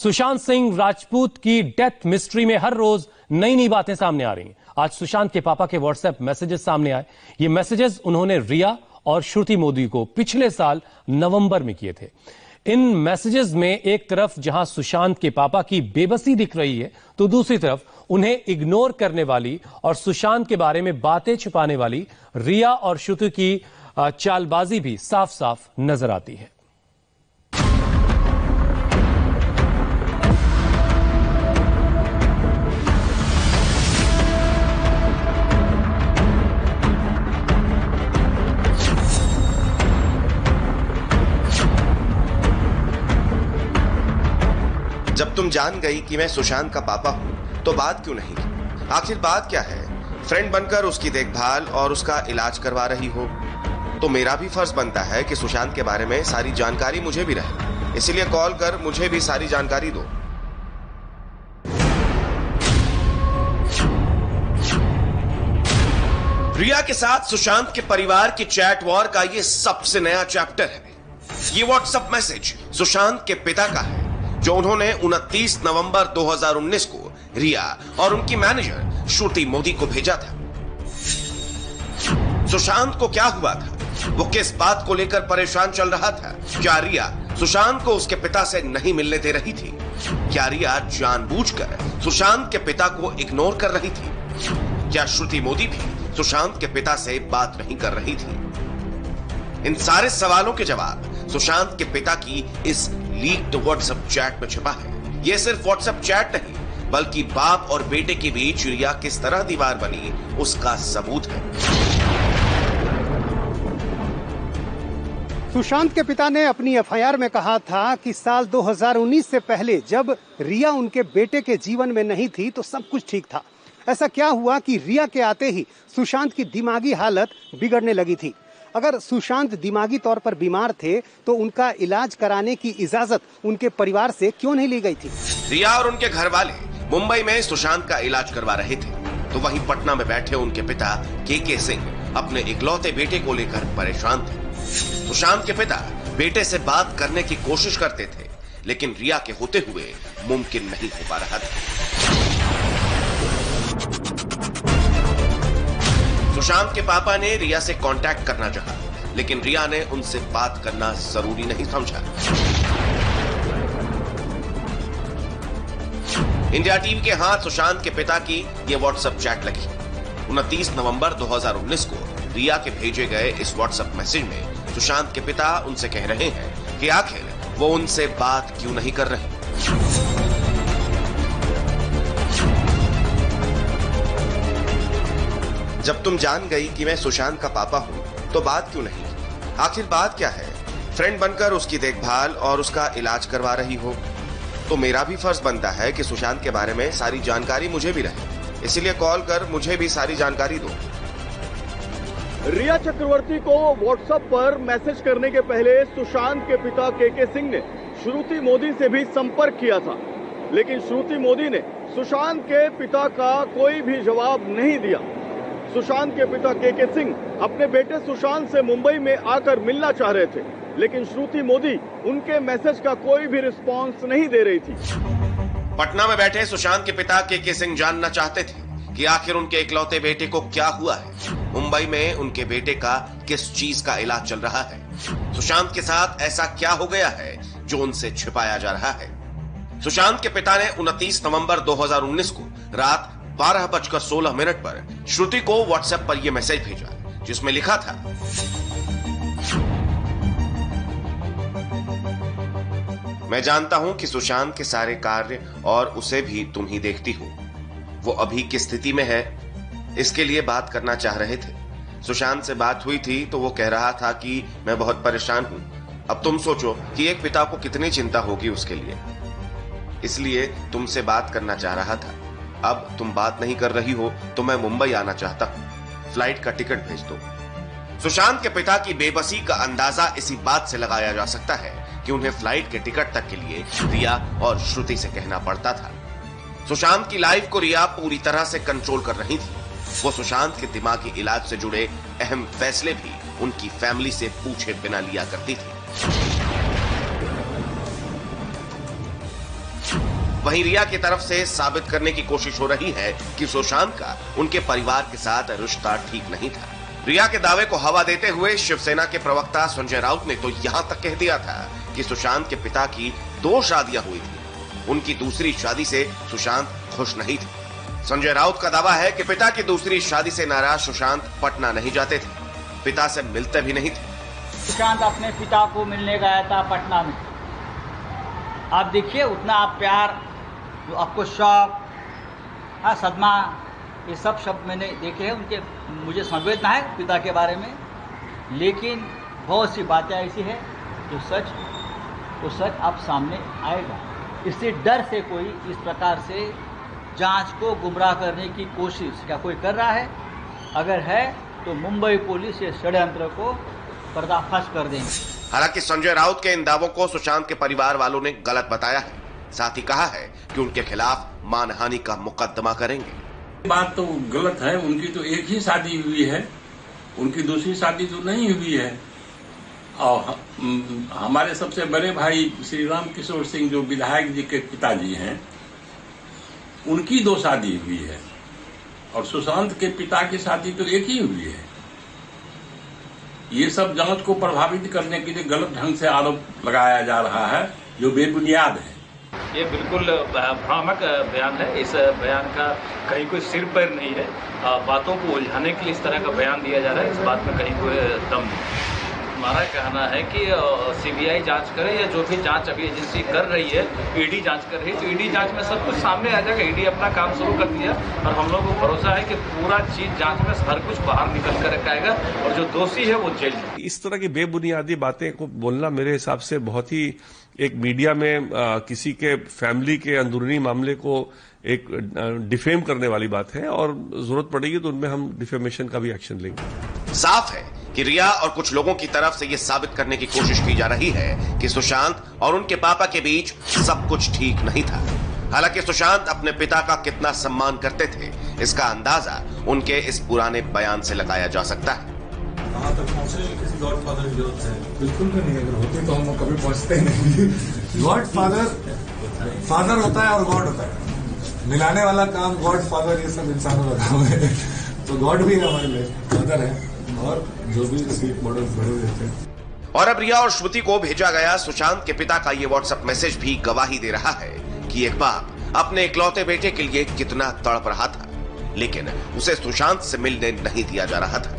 सुशांत सिंह राजपूत की death mystery में हर रोज नई नई बातें सामने आ रही हैं। आज सुशांत के पापा के व्हाट्सएप मैसेजेस सामने आए। ये मैसेजेस उन्होंने रिया और श्रुति मोदी को पिछले साल नवंबर में किए थे। इन मैसेजेस में एक तरफ जहां सुशांत के पापा की बेबसी दिख रही है, तो दूसरी तरफ उन्हें इग्नोर करने वाली और सुशांत के बारे में बातें छुपाने वाली रिया और श्रुति की चालबाजी भी साफ साफ नजर आती है। जब तुम जान गई कि मैं सुशांत का पापा हूं, तो बात क्यों नहीं की? आखिर बात क्या है? फ्रेंड बनकर उसकी देखभाल और उसका इलाज करवा रही हो, तो मेरा भी फर्ज बनता है कि सुशांत के बारे में सारी जानकारी मुझे भी रहे। इसलिए कॉल कर मुझे भी सारी जानकारी दो। रिया के साथ सुशांत के परिवार की चैट वॉर का ये सबसे नया चैप्टर है। ये व्हाट्सएप मैसेज सुशांत के पिता का है, जो उन्होंने 29 नवंबर 2019 को रिया और उनकी मैनेजर श्रुति मोदी को भेजा था। सुशांत को क्या हुआ था? वो किस बात को लेकर परेशान चल रहा था? क्या रिया सुशांत को उसके पिता से नहीं मिलने दे रही थी? क्या रिया जानबूझकर सुशांत के पिता को इग्नोर कर रही थी? क्या श्रुति मोदी भी सुशांत के पिता से बात नहीं कर रही थी? इन सारे सवालों के जवाब सुशांत के पिता की इस लीक्ड व्हाट्सएप चैट में छिपा है। यह सिर्फ व्हाट्सएप चैट नहीं, बल्कि बाप और बेटे के बीच रिया किस तरह दीवार बनी, उसका सबूत है। सुशांत के पिता ने अपनी एफआईआर में कहा था कि साल 2019 से पहले जब रिया उनके बेटे के जीवन में नहीं थी, तो सब कुछ ठीक था। ऐसा क्या हुआ कि रिया के आते ही सुशांत की दिमागी हालत बिगड़ने लगी थी? अगर सुशांत दिमागी तौर पर बीमार थे, तो उनका इलाज कराने की इजाजत उनके परिवार से क्यों नहीं ली गई थी? रिया और उनके घर वाले मुंबई में सुशांत का इलाज करवा रहे थे, तो वहीं पटना में बैठे उनके पिता के सिंह अपने इकलौते बेटे को लेकर परेशान थे। सुशांत के पिता बेटे से बात करने की कोशिश करते थे, लेकिन रिया के होते हुए मुमकिन नहीं हो पा रहा था। सुशांत के पापा ने रिया से कांटेक्ट करना चाहा, लेकिन रिया ने उनसे बात करना जरूरी नहीं समझा। इंडिया टीवी के हाथ सुशांत के पिता की यह व्हाट्सएप चैट लगी। 29 नवंबर 2019 को रिया के भेजे गए इस व्हाट्सएप मैसेज में सुशांत के पिता उनसे कह रहे हैं कि आखिर वो उनसे बात क्यों नहीं कर रहे। जब तुम जान गई कि मैं सुशांत का पापा हूं, तो बात क्यों नहीं की? आखिर बात क्या है? फ्रेंड बनकर उसकी देखभाल और उसका इलाज करवा रही हो, तो मेरा भी फर्ज बनता है कि सुशांत के बारे में सारी जानकारी मुझे भी रहे। इसलिए कॉल कर मुझे भी सारी जानकारी दो। रिया चक्रवर्ती को व्हाट्सएप पर मैसेज करने के पहले सुशांत के पिता के सिंह ने श्रुति मोदी से भी संपर्क किया था, लेकिन श्रुति मोदी ने सुशांत के पिता का कोई भी जवाब नहीं दिया। सुशांत के पिता के सिंह अपने बेटे सुशांत से मुंबई में आकर मिलना चाह रहे थे, लेकिन श्रुति मोदी उनके मैसेज का कोई भी रिस्पांस नहीं दे रही थी। पटना में बैठे सुशांत के पिता के सिंह जानना चाहते थे कि आखिर उनके इकलौते बेटे को क्या हुआ है। मुंबई में उनके बेटे का किस चीज का इलाज चल रहा है? सुशांत के साथ ऐसा क्या हो गया है जो उनसे छिपाया जा रहा है? सुशांत के पिता ने 29 नवंबर 2019 को रात 12:16 पर श्रुति को व्हाट्सएप पर यह मैसेज भेजा, जिसमें लिखा था, मैं जानता हूं कि सुशांत के सारे कार्य और उसे भी तुम ही देखती हो। वो अभी किस स्थिति में है, इसके लिए बात करना चाह रहे थे। सुशांत से बात हुई थी तो वो कह रहा था कि मैं बहुत परेशान हूं। अब तुम सोचो कि एक पिता को कितनी चिंता होगी उसके लिए, इसलिए तुमसे बात करना चाह रहा था। अब तुम बात नहीं कर रही हो तो मैं मुंबई आना चाहता हूं, फ्लाइट का टिकट भेज दो। सुशांत के पिता की बेबसी का अंदाजा इसी बात से लगाया जा सकता है कि उन्हें फ्लाइट के टिकट तक के लिए रिया और श्रुति से कहना पड़ता था। सुशांत की लाइफ को रिया पूरी तरह से कंट्रोल कर रही थी। वो सुशांत के दिमागी इलाज से जुड़े अहम फैसले भी उनकी फैमिली से पूछे बिना लिया करती थी। वहीं रिया की तरफ से साबित करने की कोशिश हो रही है कि सुशांत का उनके परिवार के साथ रिश्ता ठीक नहीं था। रिया के दावे को हवा देते हुए शिवसेना के प्रवक्ता संजय राउत ने तो यहां तक कह दिया था कि सुशांत के पिता की 2 शादियां हुई थी। उनकी दूसरी शादी से सुशांत खुश नहीं थे। संजय राउत का दावा है कि पिता की दूसरी शादी से नाराज सुशांत पटना नहीं जाते थे, पिता से मिलते भी नहीं थे। सुशांत अपने पिता को मिलने गया था पटना में। आप देखिए उतना आप प्यार, आपको शौक, सदमा, ये सब शब्द मैंने देखे हैं उनके। मुझे संवेदना है पिता के बारे में, लेकिन बहुत सी बातें ऐसी है जो सच अब सामने आएगा। इसी डर से कोई इस प्रकार से जांच को गुमराह करने की कोशिश क्या कोई कर रहा है? अगर है तो मुंबई पुलिस ये षड्यंत्र को पर्दाफाश कर देंगे। हालांकि संजय राउत के इन दावों को सुशांत के परिवार वालों ने गलत बताया है। साथ ही कहा है कि उनके खिलाफ मानहानि का मुकदमा करेंगे। बात तो गलत है। उनकी तो एक ही शादी हुई है, उनकी दूसरी शादी तो नहीं हुई है। और हमारे सबसे बड़े भाई श्री राम किशोर सिंह जो विधायक जी के पिताजी हैं, उनकी 2 शादी हुई है और सुशांत के पिता की शादी तो एक ही हुई है। ये सब जांच को प्रभावित करने के लिए गलत ढंग से आरोप लगाया जा रहा है जो बेबुनियाद है। ये बिल्कुल भ्रामक बयान है। इस बयान का कहीं कोई सिर पैर नहीं है। बातों को उलझाने के लिए इस तरह का बयान दिया जा रहा है, इस बात में कहीं कोई दम नहीं। हमारा कहना है कि सीबीआई जांच करे या जो भी जांच अभी एजेंसी कर रही है, ईडी जांच कर रही है, तो ईडी जांच में सब कुछ सामने आ जाएगा। ईडी अपना काम शुरू कर दिया और हम लोगों को भरोसा है कि पूरा चीज जांच में हर कुछ बाहर निकल कर आएगा और जो दोषी है वो जेल जाएगा। इस तरह की बेबुनियादी बातें को बोलना मेरे हिसाब से बहुत ही एक मीडिया में किसी के फैमिली के अंदरूनी मामले को एक डिफेम करने वाली बात है और जरूरत पड़ेगी तो उनमें हम डिफेमेशन का भी एक्शन लेंगे। साफ है कि रिया और कुछ लोगों की तरफ से यह साबित करने की कोशिश की जा रही है कि सुशांत और उनके पापा के बीच सब कुछ ठीक नहीं था। हालांकि सुशांत अपने पिता का कितना सम्मान करते थे, इसका अंदाजा उनके इस पुराने बयान से लगाया जा सकता है। कहाँ तक पहुँचे किसी गॉडफादर की जरूरत है? बिल्कुल भी नहीं। अगर होती तो हम कभी पहुँचते ही नहीं। गॉडफादर फादर होता है और गॉड होता है, मिलाने वाला काम गॉडफादर ये सब इंसानों का काम है। तो गॉड भी है हमारे लिए, फादर है और जो भी सीट मॉडल बड़े देते हैं। और अब रिया और श्रुति को भेजा गया सुशांत के पिता का ये व्हाट्सएप मैसेज भी गवाही दे रहा है कि एक बाप अपने इकलौते बेटे के लिए कितना तड़प रहा था, लेकिन उसे सुशांत से मिलने नहीं दिया जा रहा था।